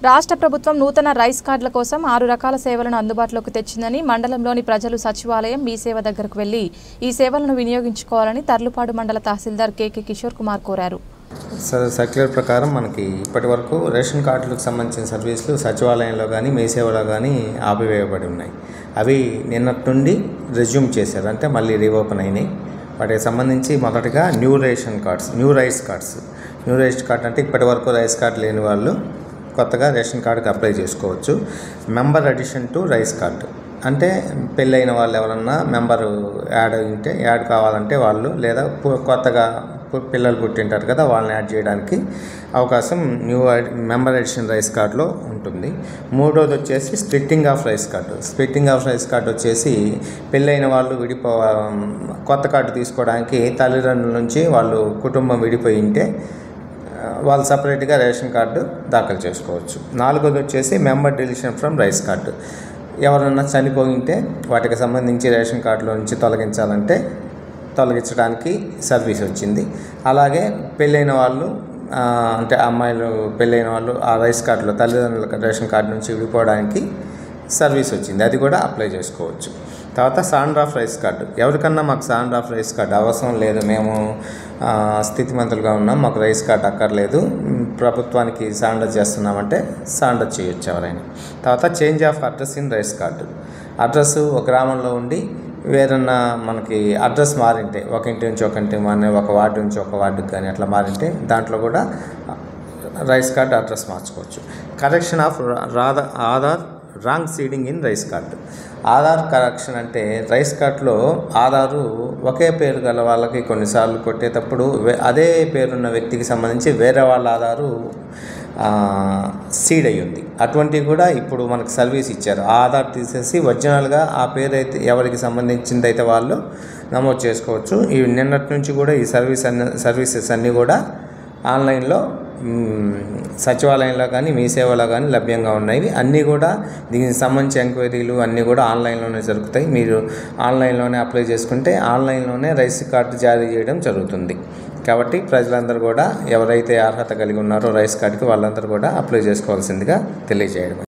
రాష్ట్ర ప్రభుత్వం నూతన రైస్ కార్డుల కోసం 6 రకాల సేవలను అందుబాటులోకి తెచ్చిందని మండలంలోని ప్రజలు సచివాలయం మీ సేవ దగ్గరకు వెళ్లి ఈ సేవలను వినియోగించుకోవాలని తర్లుపాడు మండల తహసీల్దార్ కేకే కిషోర్ కుమార్ కోరారు. సర్క్యులర్ ప్రకారం మనకి ఇప్పటివరకు రేషన్ కార్డులకు సంబంధించిన సర్వీసులు సచివాలయంలో కానీ మీ సేవలో కానీ ఆపివేయబడి ఉన్నాయి. అవి నిన్నటి నుండి రెజ్యూమ్ చేశారు, అంటే మళ్ళీ రీఓపెన్ అయినాయి. వాటికి సంబంధించి మొదటగా న్యూ రైస్ కార్డ్ అంటే ఇప్పటివరకు రైస్ కార్డు లేని వాళ్ళు కొత్తగా రేషన్ కార్డుకి అప్లై చేసుకోవచ్చు. Member addition to rice card అంటే పెళ్ళైన వాళ్ళు ఎవరన్నా మెంబరు యాడ్ కావాలంటే వాళ్ళు, లేదా కొత్తగా పిల్లలు పుట్టింటారు కదా, వాళ్ళని యాడ్ చేయడానికి అవకాశం మెంబర్ ఎడిషన్ రైస్ కార్డులో ఉంటుంది. మూడోది వచ్చేసి స్ప్లిట్టింగ్ ఆఫ్ రైస్ కార్డు వచ్చేసి పెళ్ళైన వాళ్ళు కొత్త కార్డు తీసుకోవడానికి తల్లిదండ్రుల నుంచి వాళ్ళు కుటుంబం విడిపోయి ఉంటే వాళ్ళు సపరేట్గా రేషన్ కార్డు దాఖలు చేసుకోవచ్చు. నాలుగోది వచ్చేసి member deletion from rice card, ఎవరన్నా చనిపోయింటే వాటికి సంబంధించి రేషన్ కార్డులో నుంచి తొలగించడానికి సర్వీస్ వచ్చింది. అలాగే పెళ్ళైన వాళ్ళు అంటే అమ్మాయిలు పెళ్ళైన వాళ్ళు ఆ రైస్ కార్డులో తల్లిదండ్రుల రేషన్ కార్డు నుంచి విడిపోవడానికి సర్వీస్ వచ్చింది, అది కూడా అప్లై చేసుకోవచ్చు. తర్వాత సాండ్ ఆఫ్ రైస్ కార్డు, ఎవరికన్నా మాకు సాండ్ ఆఫ్ రైస్ కార్డు అవసరం లేదు, మేము స్థితిమంతులుగా ఉన్నాం, మాకు రైస్ కార్డు అక్కర్లేదు, ప్రభుత్వానికి సాండర్ చేస్తున్నామంటే సాండర్ చేయొచ్చు ఎవరైనా. తర్వాత change of address in rice card, address ఒక గ్రామంలో ఉండి వేరన్నా మనకి అడ్రస్ మారింటే, ఒక ఇంటి నుంచి ఒక ఇంటి మారి, ఒక వార్డు నుంచి ఒక వార్డుకి కానీ అట్లా మారింటే దాంట్లో కూడా రైస్ కార్డు అడ్రస్ మార్చుకోవచ్చు. Correction of Aadhaar wrong seeding in rice card, Aadhaar correction అంటే రైస్ కార్డులో ఆధారు ఒకే పేరు గల వాళ్ళకి కొన్నిసార్లు కొట్టేటప్పుడు అదే పేరున్న వ్యక్తికి సంబంధించి వేరే వాళ్ళ ఆధారు సీడ్ అయ్యింది. అటువంటివి కూడా ఇప్పుడు మనకు సర్వీస్ ఇచ్చారు. ఆధార్ తీసేసి ఒరిజినల్గా ఆ పేరు అయితే ఎవరికి సంబంధించింది అయితే వాళ్ళు నమోదు చేసుకోవచ్చు. ఈ నిన్నటి నుంచి కూడా ఈ సర్వీసెస్ అన్నీ కూడా ఆన్లైన్లో సచివాలయంలో కానీ మీ సేవలో కానీ లభ్యంగా ఉన్నాయి. అన్నీ కూడా దీనికి సంబంధించి ఎంక్వైరీలు అన్నీ కూడా ఆన్లైన్లోనే జరుగుతాయి. మీరు ఆన్లైన్లోనే అప్లై చేసుకుంటే ఆన్లైన్లోనే రైస్ కార్డు జారీ చేయడం జరుగుతుంది. కాబట్టి ప్రజలందరూ కూడా ఎవరైతే అర్హత కలిగి ఉన్నారో రైస్ కార్డుకి వాళ్ళందరూ కూడా అప్లై చేసుకోవాల్సిందిగా తెలియజేయడం.